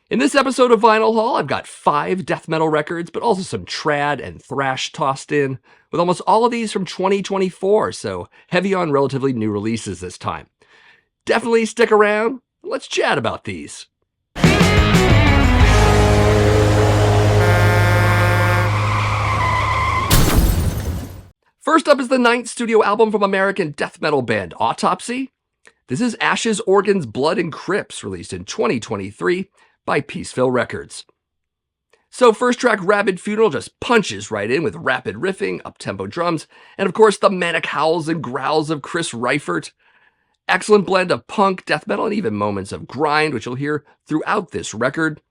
In this episode of Vinyl Haul, I've got 5 death metal records, but also some trad and thrash tossed in, with almost all of these from 2024, so heavy on relatively new releases this time. Definitely stick around. Let's chat about these. First up is the 9th studio album from American death metal band Autopsy. This is Ashes, Organs, Blood, and Crypts, released in 2023 by Peaceville Records. So first track, Rabid Funeral, just punches right in with rapid riffing, up-tempo drums, and of course the manic howls and growls of Chris Reifert. Excellent blend of punk, death metal, and even moments of grind, which you'll hear throughout this record.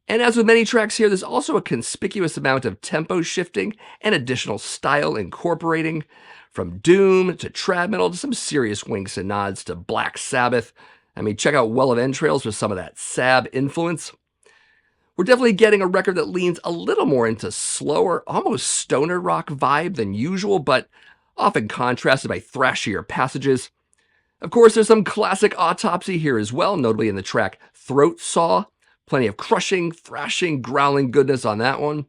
And as with many tracks here, there's also a conspicuous amount of tempo shifting and additional style incorporating, from doom to trad metal to some serious winks and nods to Black Sabbath. I mean, check out Well of Entrails for some of that Sab influence. We're definitely getting a record that leans a little more into slower, almost stoner rock vibe than usual, but often contrasted by thrashier passages. Of course, there's some classic Autopsy here as well, notably in the track Throat Saw. Plenty of crushing, thrashing, growling goodness on that one.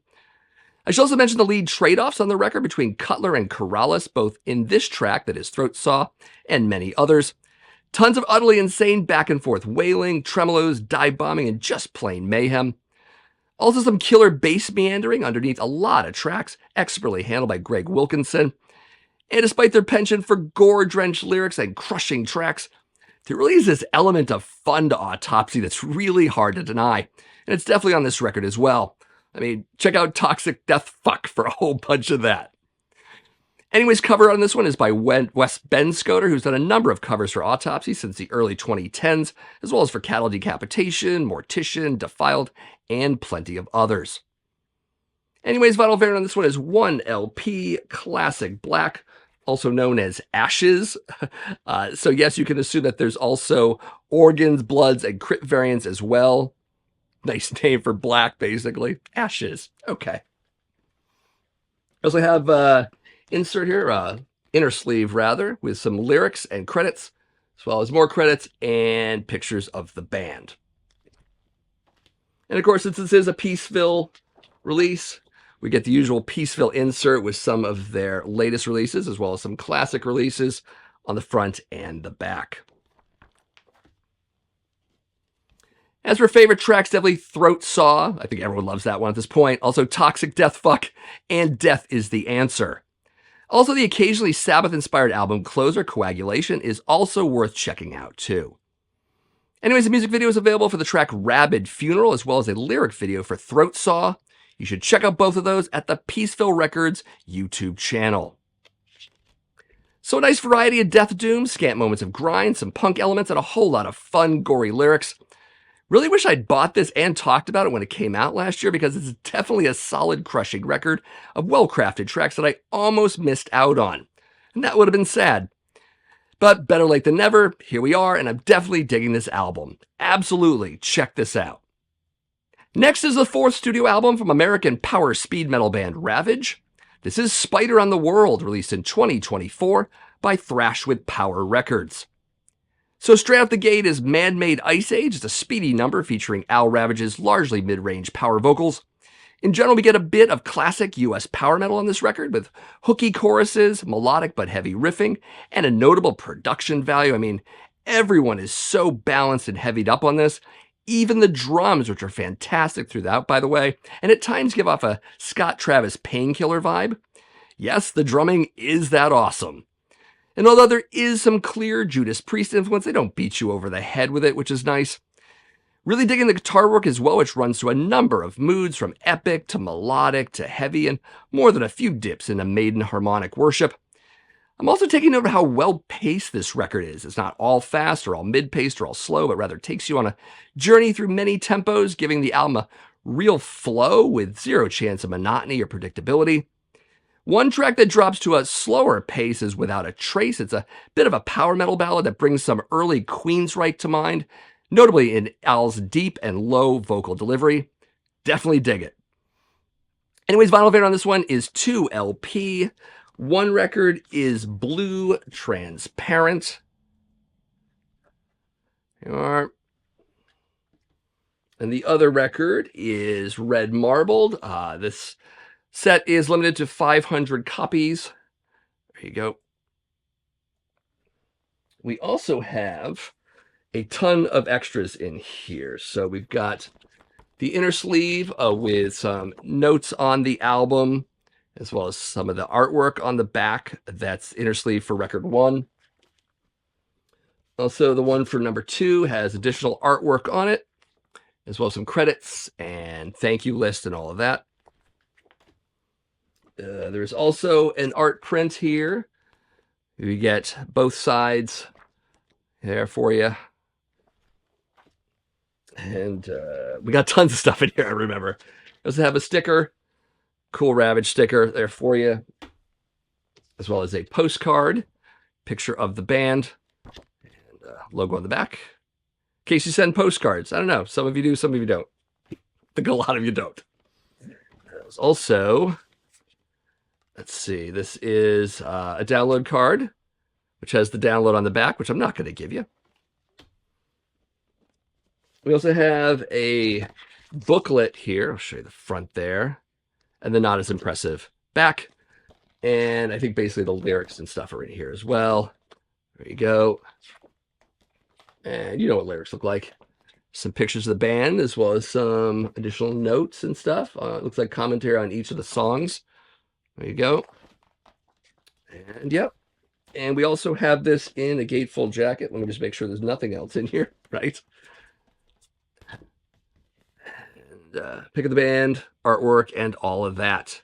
I should also mention the lead trade-offs on the record between Cutler and Corrales, both in this track, that is Throat Saw, and many others. Tons of utterly insane back-and-forth wailing, tremolos, dive bombing, and just plain mayhem. Also some killer bass meandering underneath a lot of tracks, expertly handled by Greg Wilkinson. And despite their penchant for gore-drenched lyrics and crushing tracks, there really is this element of fun to Autopsy that's really hard to deny, and it's definitely on this record as well. I mean, check out Toxic Death Fuck for a whole bunch of that. Anyways, cover on this one is by Wes Benscoter, who's done a number of covers for Autopsy since the early 2010s, as well as for Cattle Decapitation, Mortician, Defiled, and plenty of others. Anyways, vinyl variant on this one is 1LP Classic Black, also known as Ashes. So yes, you can assume that there's also Organs, Bloods, and Crypt variants as well. Nice name for black, basically. Ashes. Okay. I also have insert here, inner sleeve rather, with some lyrics and credits, as well as more credits and pictures of the band. And of course, since this is a Peaceville release, we get the usual Peaceville insert with some of their latest releases, as well as some classic releases on the front and the back. As for favorite tracks, definitely Throat Saw. I think everyone loves that one at this point. Also Toxic Death Fuck and Death is the Answer. Also, the occasionally Sabbath-inspired album Closer, Coagulation, is also worth checking out too. Anyways, the music video is available for the track Rabid Funeral, as well as a lyric video for Throat Saw. You should check out both of those at the Peaceville Records YouTube channel. So a nice variety of death doom, scant moments of grind, some punk elements, and a whole lot of fun, gory lyrics. Really wish I'd bought this and talked about it when it came out last year, because it's definitely a solid, crushing record of well-crafted tracks that I almost missed out on. And that would have been sad. But better late than never, here we are, and I'm definitely digging this album. Absolutely, check this out. Next is the 4th studio album from American power speed metal band Ravage. This is Spider on the World, released in 2024 by Thrash with Power Records. So straight out the gate is Man-Made Ice Age. It's a speedy number featuring Al Ravage's largely mid-range power vocals. In general, we get a bit of classic US power metal on this record, with hooky choruses, melodic but heavy riffing, and a notable production value. I mean, everyone is so balanced and heavied up on this. Even the drums, which are fantastic throughout, by the way, and at times give off a Scott Travis Painkiller vibe. Yes, the drumming is that awesome. And although there is some clear Judas Priest influence, they don't beat you over the head with it, which is nice. Really digging the guitar work as well, which runs through a number of moods, from epic to melodic to heavy, and more than a few dips into maiden harmonic worship. I'm also taking note of how well-paced this record is. It's not all fast or all mid-paced or all slow, but rather takes you on a journey through many tempos, giving the album a real flow with zero chance of monotony or predictability. One track that drops to a slower pace is Without a Trace. It's a bit of a power metal ballad that brings some early Queensryche to mind, notably in Al's deep and low vocal delivery. Definitely dig it. Anyways, vinyl variant on this one is 2LP. One record is Blue Transparent. Here you are. And the other record is Red Marbled. This set is limited to 500 copies. There you go. We also have a ton of extras in here. So we've got the inner sleeve with some notes on the album, as well as some of the artwork on the back. That's inner sleeve for record 1. Also, the one for number 2 has additional artwork on it, as well as some credits and thank you list and all of that. There's also an art print here. We get both sides there for you. And we got tons of stuff in here, I remember. We also have a sticker, cool Ravage sticker there for you, as well as a postcard, picture of the band, and logo on the back. In case you send postcards. I don't know. Some of you do, some of you don't. I think a lot of you don't. There's also, let's see, this is a download card, which has the download on the back, which I'm not going to give you. We also have a booklet here. I'll show you the front there. And the not as impressive back. And I think basically the lyrics and stuff are in here as well. There you go. And you know what lyrics look like. Some pictures of the band, as well as some additional notes and stuff. It looks like commentary on each of the songs. There you go. And yep. And we also have this in a gatefold jacket. Let me just make sure there's nothing else in here, right? And pick of the band, artwork, and all of that.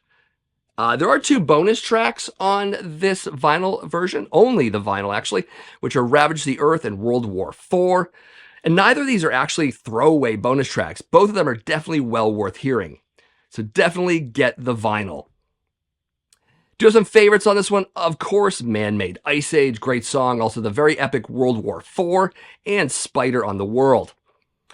There are 2 bonus tracks on this vinyl version, only the vinyl actually, which are Ravage the Earth and World War IV. And neither of these are actually throwaway bonus tracks. Both of them are definitely well worth hearing. So definitely get the vinyl. Do have some favorites on this one. Of course, Man-Made Ice Age, great song. Also the very epic World War IV and Spider on the World.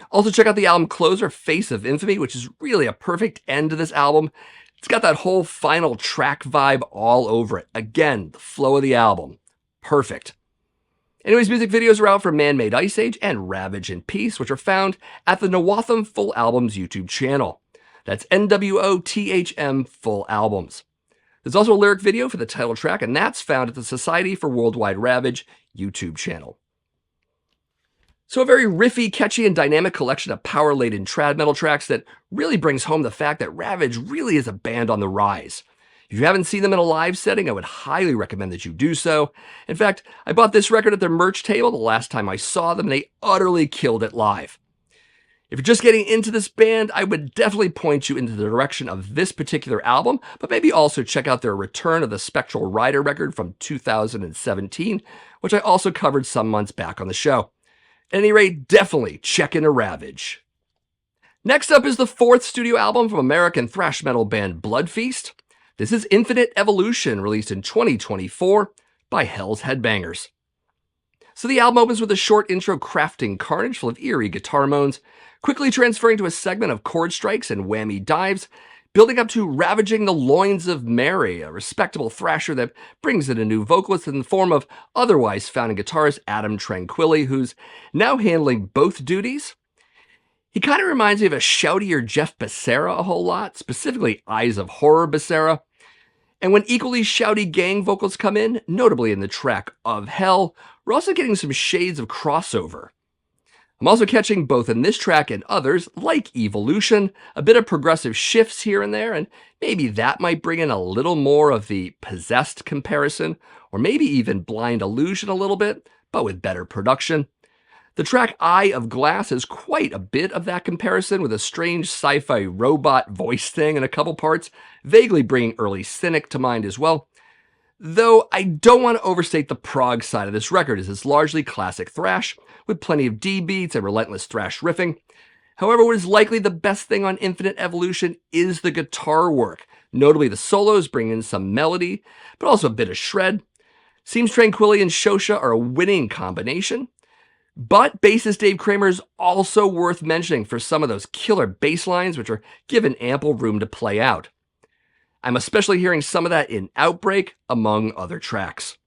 Also check out the album closer, Face of Infamy, which is really a perfect end to this album. It's got that whole final track vibe all over it. Again, the flow of the album. Perfect. Anyways, music videos are out for Man-Made Ice Age and Ravage in Peace, which are found at the Nwatham Full Albums YouTube channel. That's NWOTHM Full Albums. There's also a lyric video for the title track, and that's found at the Society for Worldwide Ravage YouTube channel. So a very riffy, catchy, and dynamic collection of power-laden trad metal tracks that really brings home the fact that Ravage really is a band on the rise. If you haven't seen them in a live setting, I would highly recommend that you do so. In fact, I bought this record at their merch table the last time I saw them, and they utterly killed it live. If you're just getting into this band, I would definitely point you into the direction of this particular album, but maybe also check out their Return of the Spectral Rider record from 2017, which I also covered some months back on the show. At any rate, definitely check into Ravage. Next up is the 4th studio album from American thrash metal band Blood Feast. This is Infinite Evolution, released in 2024 by Hell's Headbangers. So the album opens with a short intro crafting carnage full of eerie guitar moans, quickly transferring to a segment of chord strikes and whammy dives, building up to Ravaging the Loins of Mary, a respectable thrasher that brings in a new vocalist in the form of otherwise founding guitarist Adam Tranquilli, who's now handling both duties. He kind of reminds me of a shoutier Jeff Becerra a whole lot, specifically Eyes of Horror Becerra. And when equally shouty gang vocals come in, notably in the track Of Hell, we're also getting some shades of crossover. I'm also catching both in this track and others, like Evolution, a bit of progressive shifts here and there, and maybe that might bring in a little more of the Possessed comparison, or maybe even Blind Illusion a little bit, but with better production. The track Eye of Glass has quite a bit of that comparison, with a strange sci-fi robot voice thing in a couple parts, vaguely bringing early Cynic to mind as well. Though I don't want to overstate the prog side of this record, as it's largely classic thrash, with plenty of D beats and relentless thrash riffing. However, what is likely the best thing on Infinite Evolution is the guitar work, notably the solos bring in some melody, but also a bit of shred. Seems Tranquilli and Shosha are a winning combination, but bassist Dave Kramer is also worth mentioning for some of those killer bass lines, which are given ample room to play out. I'm especially hearing some of that in Outbreak, among other tracks.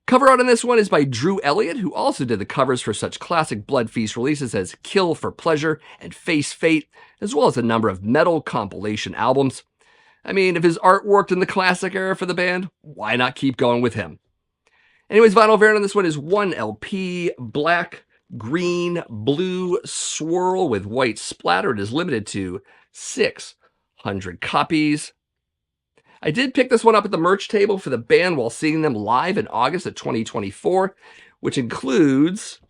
Cover art on this one is by Drew Elliott, who also did the covers for such classic Blood Feast releases as Kill for Pleasure and Face Fate, as well as a number of metal compilation albums. I mean, if his art worked in the classic era for the band, why not keep going with him? Anyways, vinyl variant on this one is 1 LP, black, green, blue swirl with white splatter. It is limited to 600 copies. I did pick this one up at the merch table for the band while seeing them live in August of 2024, which includes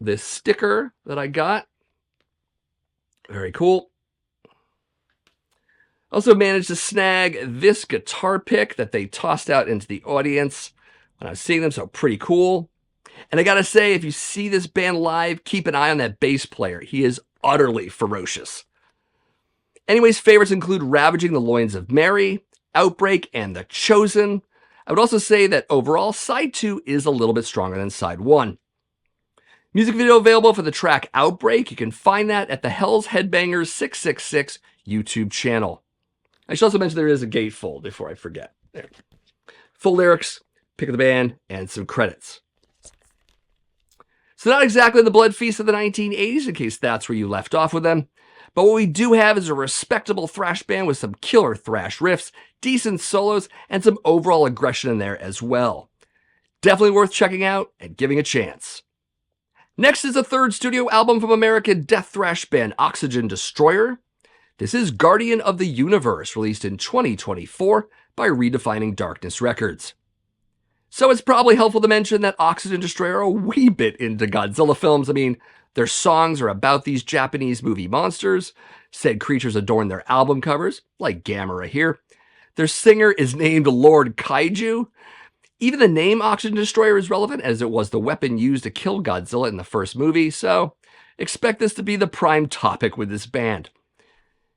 this sticker that I got. Very cool. Also managed to snag this guitar pick that they tossed out into the audience when I was seeing them, so pretty cool. And I gotta say, if you see this band live, keep an eye on that bass player. He is utterly ferocious. Anyways, favorites include Ravaging the Loins of Mary, Outbreak, and The Chosen. I would also say that overall, side 2 is a little bit stronger than side 1. Music video available for the track Outbreak. You can find that at the Hell's Headbangers 666 YouTube channel. I should also mention there is a gatefold before I forget. There. Full lyrics, pick of the band, and some credits. So not exactly the Blood Feast of the 1980s, in case that's where you left off with them. But what we do have is a respectable thrash band with some killer thrash riffs, decent solos, and some overall aggression in there as well. Definitely worth checking out and giving a chance. Next is a third studio album from American death thrash band Oxygen Destroyer. This is Guardian of the Universe, released in 2024 by Redefining Darkness Records. So it's probably helpful to mention that Oxygen Destroyer are a wee bit into Godzilla films. I mean, their songs are about these Japanese movie monsters. Said creatures adorn their album covers, like Gamera here. Their singer is named Lord Kaiju. Even the name Oxygen Destroyer is relevant, as it was the weapon used to kill Godzilla in the first movie, so expect this to be the prime topic with this band.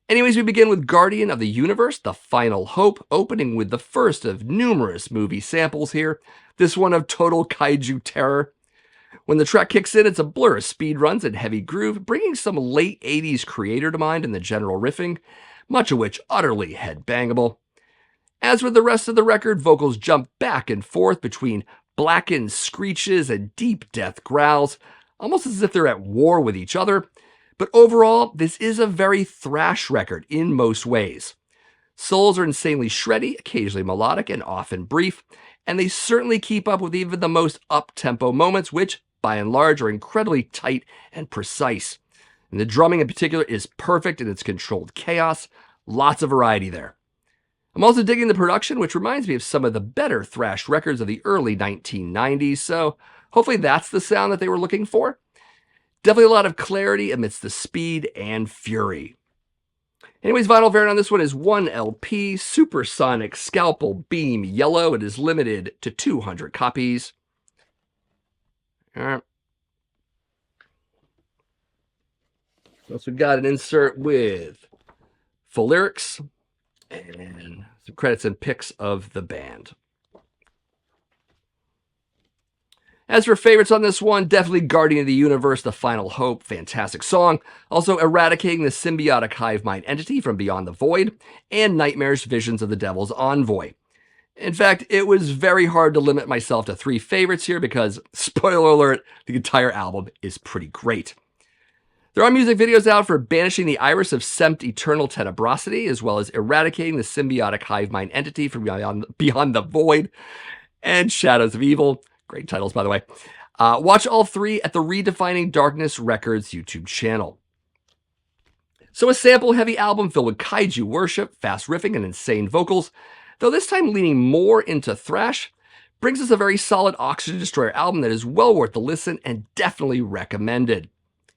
Anyways, we begin with Guardian of the Universe, The Final Hope, opening with the first of numerous movie samples here, this one of total kaiju terror. When the track kicks in, it's a blur of speed runs and heavy groove, bringing some late 80s creator to mind in the general riffing, much of which utterly headbangable. As with the rest of the record, vocals jump back and forth between blackened screeches and deep death growls, almost as if they're at war with each other. But overall, this is a very thrash record in most ways. Solos are insanely shreddy, occasionally melodic, and often brief, and they certainly keep up with even the most up-tempo moments, which, by and large, are incredibly tight and precise. And the drumming in particular is perfect in its controlled chaos. Lots of variety there. I'm also digging the production, which reminds me of some of the better thrash records of the early 1990s, so hopefully that's the sound that they were looking for. Definitely a lot of clarity amidst the speed and fury. Anyways, vinyl variant on this one is 1 LP, Supersonic Scalpel Beam Yellow. It is limited to 200 copies. All right. Also got an insert with full lyrics and some credits and pics of the band. As for favorites on this one, definitely Guardian of the Universe, The Final Hope, fantastic song. Also, Eradicating the Symbiotic Hive Mind Entity from Beyond the Void, and Nightmarish Visions of the Devil's Envoy. In fact, it was very hard to limit myself to 3 favorites here because, spoiler alert, the entire album is pretty great. There are music videos out for Banishing the Iris of Sempt Eternal Tenebrosity, as well as Eradicating the Symbiotic Hive Mind Entity from Beyond the Void, and Shadows of Evil. Great titles, by the way. Watch all 3 at the Redefining Darkness Records YouTube channel. So a sample-heavy album filled with kaiju worship, fast riffing, and insane vocals, though this time leaning more into thrash, brings us a very solid Oxygen Destroyer album that is well worth the listen and definitely recommended.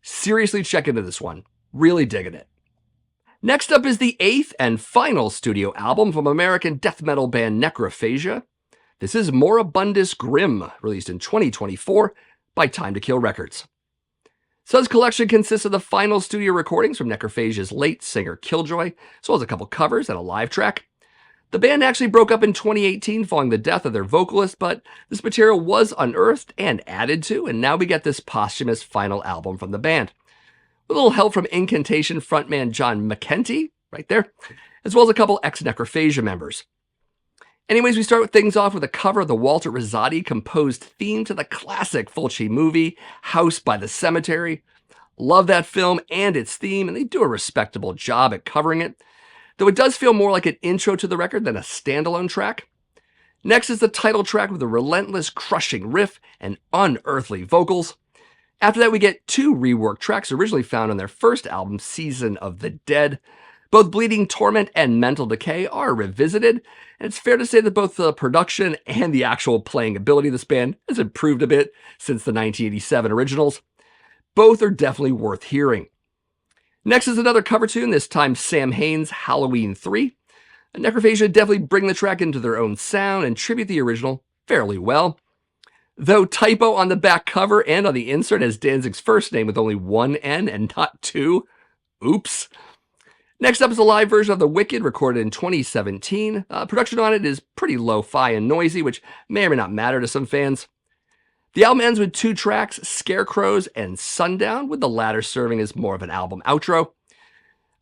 Seriously check into this one. Really digging it. Next up is the 8th and final studio album from American death metal band Necrophagia. This is Moribundus Grim, released in 2024 by Time to Kill Records. So this collection consists of the final studio recordings from Necrophagia's late singer Killjoy, as well as a couple covers and a live track. The band actually broke up in 2018 following the death of their vocalist, but this material was unearthed and added to, and now we get this posthumous final album from the band. With a little help from Incantation frontman John McEntee, right there, as well as a couple ex-Necrophagia members. Anyways, we start things off with a cover of the Walter Rizzati composed theme to the classic Fulci movie, House by the Cemetery. Love that film and its theme, and they do a respectable job at covering it, though it does feel more like an intro to the record than a standalone track. Next is the title track with a relentless, crushing riff and unearthly vocals. After that, we get two reworked tracks originally found on their first album, Season of the Dead. Both Bleeding Torment and Mental Decay are revisited, and it's fair to say that both the production and the actual playing ability of this band has improved a bit since the 1987 originals. Both are definitely worth hearing. Next is another cover tune, this time Sam Hain's Halloween 3. Necrophagia definitely bring the track into their own sound and tribute the original fairly well. Though typo on the back cover and on the insert has Danzig's first name with only one N and not two. Oops. Next up is a live version of The Wicked recorded in 2017. Production on it is pretty lo-fi and noisy, which may or may not matter to some fans. The album ends with two tracks, Scarecrows and Sundown, with the latter serving as more of an album outro.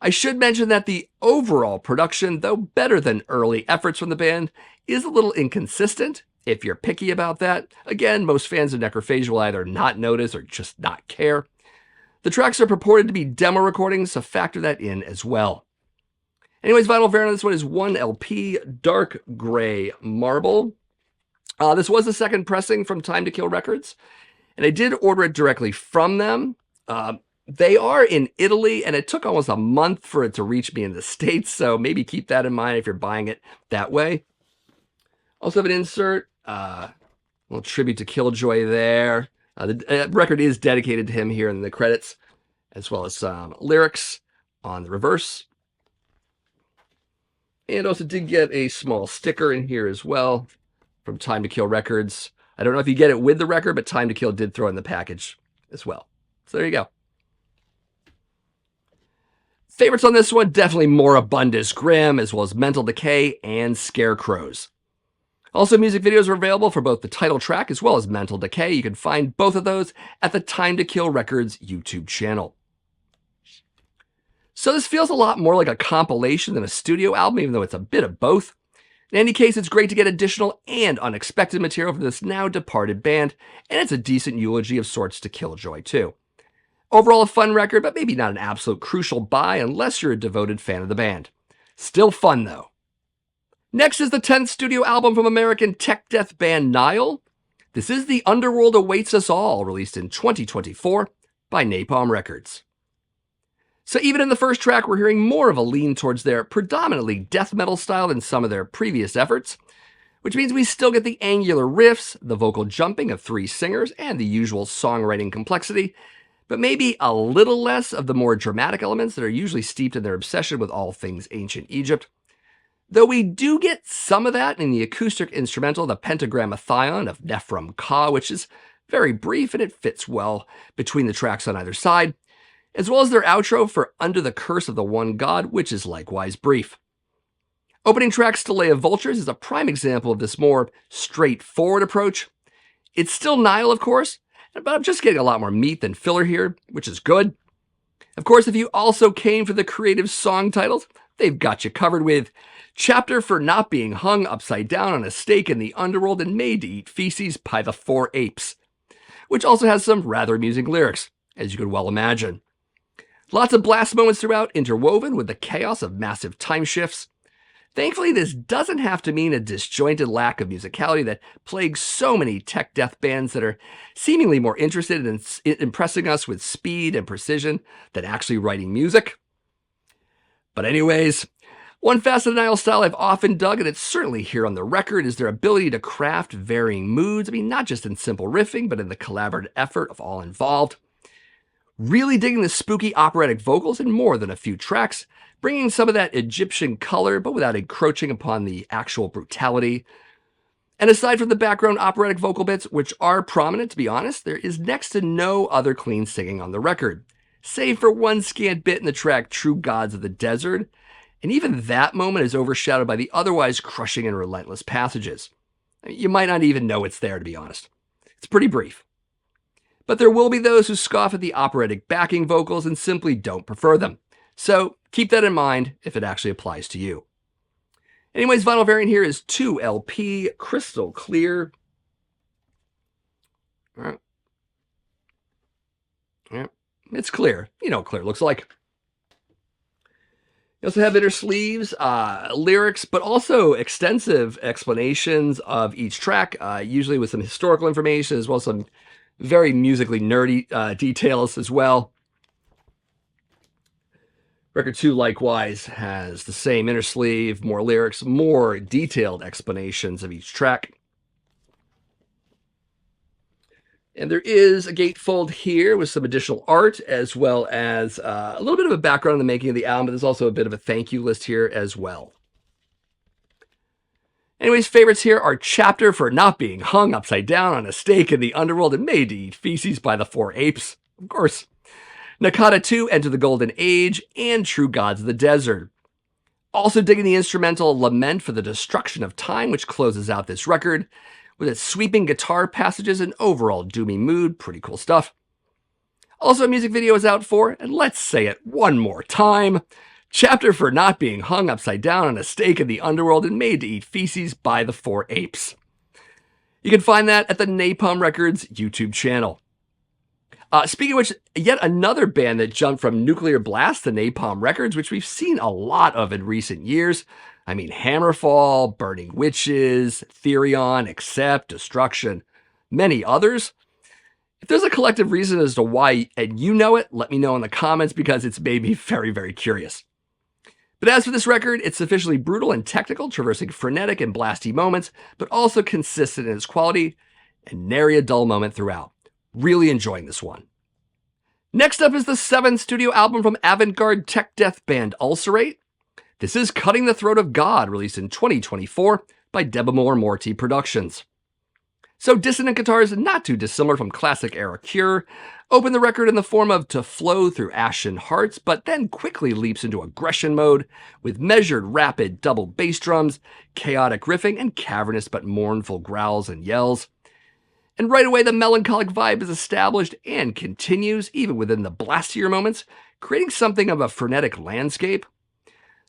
I should mention that the overall production, though better than early efforts from the band, is a little inconsistent, if you're picky about that. Again, most fans of Necrophagia will either not notice or just not care. The tracks are purported to be demo recordings, so factor that in as well. Anyways, vinyl variant of this one is 1 LP, Dark Gray Marble. This was the second pressing from Time to Kill Records, and I did order it directly from them. They are in Italy, and it took almost a month for it to reach me in the States, so maybe keep that in mind if you're buying it that way. Also have an insert, a little tribute to Killjoy there. The record is dedicated to him here in the credits, as well as some lyrics on the reverse. And also did get a small sticker in here as well from Time to Kill Records. I don't know if you get it with the record, but Time to Kill did throw in the package as well. So there you go. Favorites on this one, definitely Moribundus Grim, as well as Mental Decay and Scarecrows. Also, music videos are available for both the title track as well as Mental Decay. You can find both of those at the Time to Kill Records YouTube channel. So this feels a lot more like a compilation than a studio album, even though it's a bit of both. In any case, it's great to get additional and unexpected material from this now departed band, and it's a decent eulogy of sorts to Killjoy too. Overall a fun record, but maybe not an absolute crucial buy unless you're a devoted fan of the band. Still fun though. Next is the 10th studio album from American tech death band Nile. This is The Underworld Awaits Us All, released in 2024 by Napalm Records. So even in the first track, we're hearing more of a lean towards their predominantly death metal style than some of their previous efforts, which means we still get the angular riffs, the vocal jumping of three singers, and the usual songwriting complexity, but maybe a little less of the more dramatic elements that are usually steeped in their obsession with all things ancient Egypt. Though we do get some of that in the acoustic instrumental, the Pentagrammathon of Nephrom Ka, which is very brief and it fits well between the tracks on either side, as well as their outro for Under the Curse of the One God, which is likewise brief. Opening track Stelea of Vultures is a prime example of this more straightforward approach. It's still Nile, of course, but I'm just getting a lot more meat than filler here, which is good. Of course, if you also came for the creative song titles, they've got you covered with Chapter for Not Being Hung Upside Down on a Stake in the Underworld and Made to Eat Feces by the Four Apes, which also has some rather amusing lyrics, as you could well imagine. Lots of blast moments throughout, interwoven with the chaos of massive time shifts. Thankfully, this doesn't have to mean a disjointed lack of musicality that plagues so many tech death bands that are seemingly more interested in impressing us with speed and precision than actually writing music. But anyways, one facet of Nile style I've often dug, and it's certainly here on the record, is their ability to craft varying moods. I mean, not just in simple riffing, but in the collaborative effort of all involved. Really digging the spooky operatic vocals in more than a few tracks, bringing some of that Egyptian color, but without encroaching upon the actual brutality. And aside from the background operatic vocal bits, which are prominent to be honest, there is next to no other clean singing on the record, save for one scant bit in the track True Gods of the Desert, and even that moment is overshadowed by the otherwise crushing and relentless passages. You might not even know it's there, to be honest. It's pretty brief. But there will be those who scoff at the operatic backing vocals and simply don't prefer them. So keep that in mind if it actually applies to you. Anyways, vinyl variant here is 2LP, crystal clear. All right. Yeah, it's clear. You know what clear looks like. You also have inner sleeves, lyrics, but also extensive explanations of each track, usually with some historical information as well as some very musically nerdy details as well. Record 2 likewise has the same inner sleeve, more lyrics, more detailed explanations of each track. And there is a gatefold here with some additional art, as well as a little bit of a background on the making of the album, but there's also a bit of a thank you list here as well. Anyways, favorites here are Chapter for not being hung upside down on a stake in the underworld and made to eat feces by the 4 apes. Of course. Nakata 2, Enter the Golden Age, and True Gods of the Desert. Also digging the instrumental Lament for the Destruction of Time, which closes out this record, with its sweeping guitar passages and overall doomy mood. Pretty cool stuff. Also, a music video is out for, and let's say it one more time, Chapter for not being hung upside down on a stake in the underworld and made to eat feces by the 4 apes. You can find that at the Napalm Records YouTube channel. Speaking of which, yet another band that jumped from Nuclear Blast to Napalm Records, which we've seen a lot of in recent years. I mean, Hammerfall, Burning Witches, Therion, Accept, Destruction, many others. If there's a collective reason as to why, and you know it, let me know in the comments because it's made me very, very curious. But as for this record, it's sufficiently brutal and technical, traversing frenetic and blasty moments, but also consistent in its quality and nary a dull moment throughout. Really enjoying this one. Next up is the 7th studio album from avant-garde tech death band Ulcerate. This is Cutting the Throat of God, released in 2024 by Debamore Morty Productions. So dissonant guitars, not too dissimilar from classic era Cure, open the record in the form of To Flow Through Ashen Hearts, but then quickly leaps into aggression mode with measured, rapid double bass drums, chaotic riffing, and cavernous but mournful growls and yells. And right away, the melancholic vibe is established and continues, even within the blastier moments, creating something of a frenetic landscape.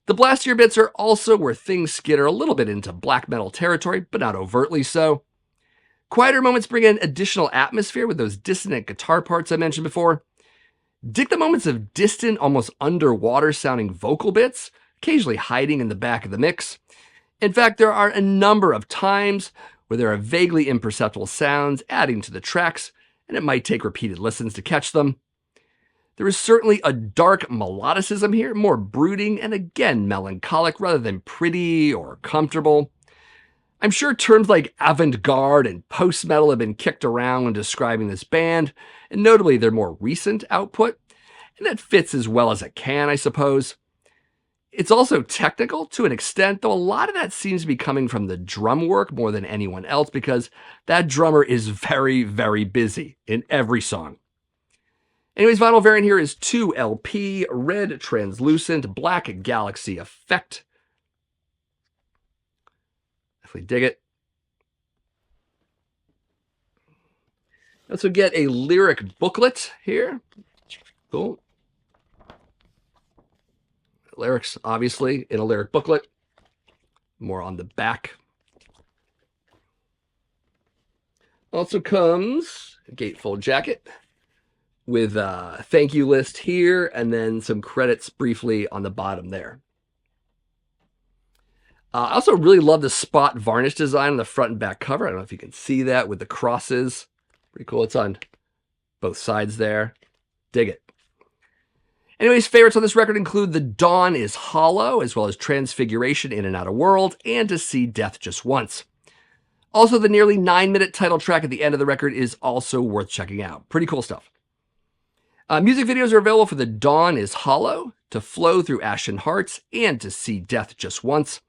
The blastier bits are also where things skitter a little bit into black metal territory, but not overtly so. Quieter moments bring in additional atmosphere with those dissonant guitar parts I mentioned before. Dig the moments of distant, almost underwater sounding vocal bits, occasionally hiding in the back of the mix. In fact, there are a number of times where there are vaguely imperceptible sounds adding to the tracks, and it might take repeated listens to catch them. There is certainly a dark melodicism here, more brooding and again melancholic rather than pretty or comfortable. I'm sure terms like avant-garde and post-metal have been kicked around when describing this band, and notably their more recent output, and that fits as well as it can, I suppose. It's also technical to an extent, though a lot of that seems to be coming from the drum work more than anyone else, because that drummer is very, very busy in every song. Anyways, vinyl variant here is 2LP, red translucent, black galaxy effect. Definitely dig it. Also get a lyric booklet here. Cool. Lyrics, obviously, in a lyric booklet. More on the back. Also comes a gatefold jacket with a thank you list here and then some credits briefly on the bottom there. I also really love the spot varnish design on the front and back cover. I don't know if you can see that with the crosses. Pretty cool. It's on both sides there. Dig it. Anyways, favorites on this record include The Dawn is Hollow, as well as Transfiguration in and Out of World, and To See Death Just Once. Also, the nearly 9-minute title track at the end of the record is also worth checking out. Pretty cool stuff. Music videos are available for The Dawn is Hollow, To Flow Through Ashen Hearts, and To See Death Just Once.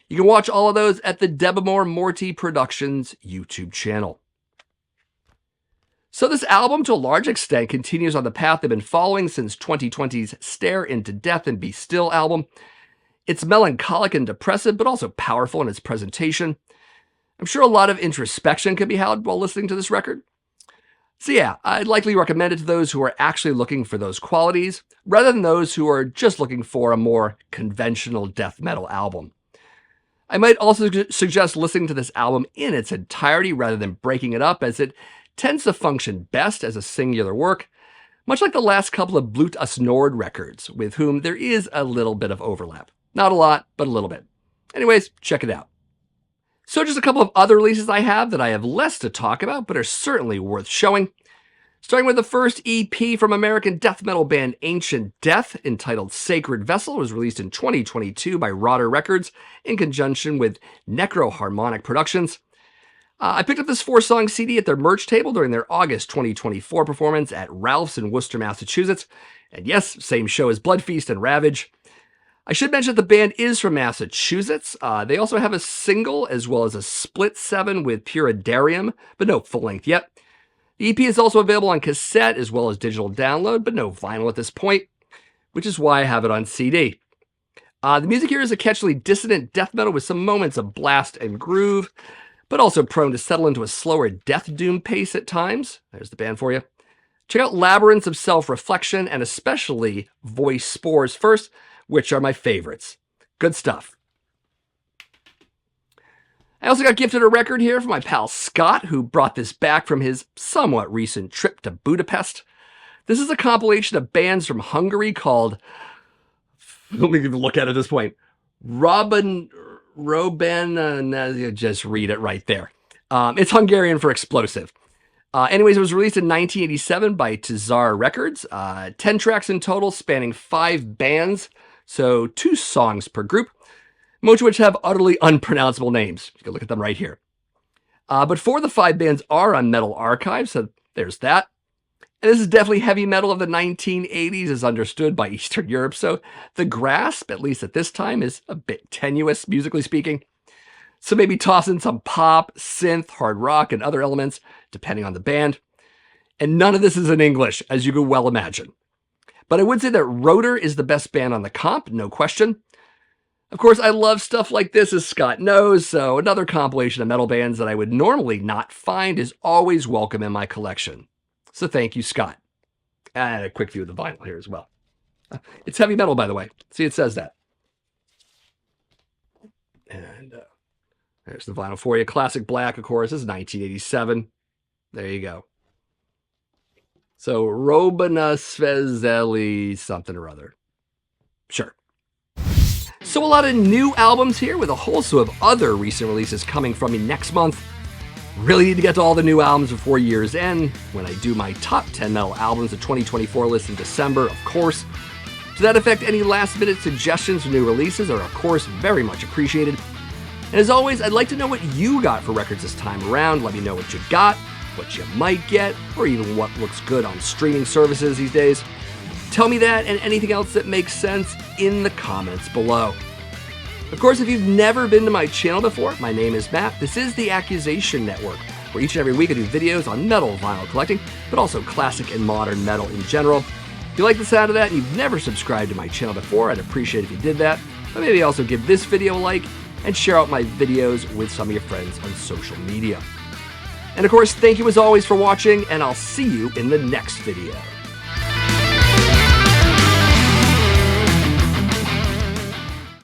You can watch all of those at the Debamore Morty Productions YouTube channel. So this album, to a large extent, continues on the path they've been following since 2020's Stare Into Death and Be Still album. It's melancholic and depressive, but also powerful in its presentation. I'm sure a lot of introspection can be had while listening to this record. So yeah, I'd likely recommend it to those who are actually looking for those qualities, rather than those who are just looking for a more conventional death metal album. I might also suggest listening to this album in its entirety rather than breaking it up, as it tends to function best as a singular work, much like the last couple of Blut aus Nord records, with whom there is a little bit of overlap. Not a lot, but a little bit. Anyways, check it out. So just a couple of other releases I have that I have less to talk about, but are certainly worth showing. Starting with the first EP from American death metal band Ancient Death, entitled Sacred Vessel, was released in 2022 by Rotter Records in conjunction with Necroharmonic Productions. I picked up this 4-song CD at their merch table during their August 2024 performance at Ralph's in Worcester, Massachusetts. And yes, same show as Blood Feast and Ravage. I should mention that the band is from Massachusetts. They also have a single as well as a split 7 with Puridarium, but no full length yet. The EP is also available on cassette as well as digital download, but no vinyl at this point, which is why I have it on CD. The music here is a catchily dissonant death metal with some moments of blast and groove, but also prone to settle into a slower death doom pace at times. There's the band for you. Check out Labyrinths of Self-Reflection and especially Voice Spores first, which are my favorites. Good stuff. I also got gifted a record here from my pal Scott, who brought this back from his somewhat recent trip to Budapest. This is a compilation of bands from Hungary called, let me even look at it at this point, Roban, just read it right there. It's Hungarian for explosive. Anyways, it was released in 1987 by Tzar Records. 10 tracks in total, spanning 5 bands, so 2 songs per group, most of which have utterly unpronounceable names. You can look at them right here. But 4 of the 5 bands are on Metal Archive, so there's that. And this is definitely heavy metal of the 1980s as understood by Eastern Europe, so the grasp, at least at this time, is a bit tenuous, musically speaking. So maybe toss in some pop, synth, hard rock, and other elements, depending on the band. And none of this is in English, as you could well imagine. But I would say that Rotor is the best band on the comp, no question. Of course, I love stuff like this, as Scott knows, so another compilation of metal bands that I would normally not find is always welcome in my collection. So thank you, Scott. And a quick view of the vinyl here as well. It's heavy metal, by the way. See, it says that. And there's the vinyl for you. Classic black, of course. This is 1987. There you go. So, Robana Svezeli something or other. Sure. So a lot of new albums here with a whole slew of other recent releases coming from me next month. Really need to get to all the new albums before year's end, when I do my top 10 metal albums of 2024 list in December, of course. To that effect, any last-minute suggestions for new releases are, of course, very much appreciated. And as always, I'd like to know what you got for records this time around. Let me know what you got, what you might get, or even what looks good on streaming services these days. Tell me that and anything else that makes sense in the comments below. Of course, if you've never been to my channel before, my name is Matt. This is the Accusation Network, where each and every week I do videos on metal vinyl collecting, but also classic and modern metal in general. If you like the sound of that and you've never subscribed to my channel before, I'd appreciate if you did that. But maybe also give this video a like and share out my videos with some of your friends on social media. And of course, thank you as always for watching, and I'll see you in the next video.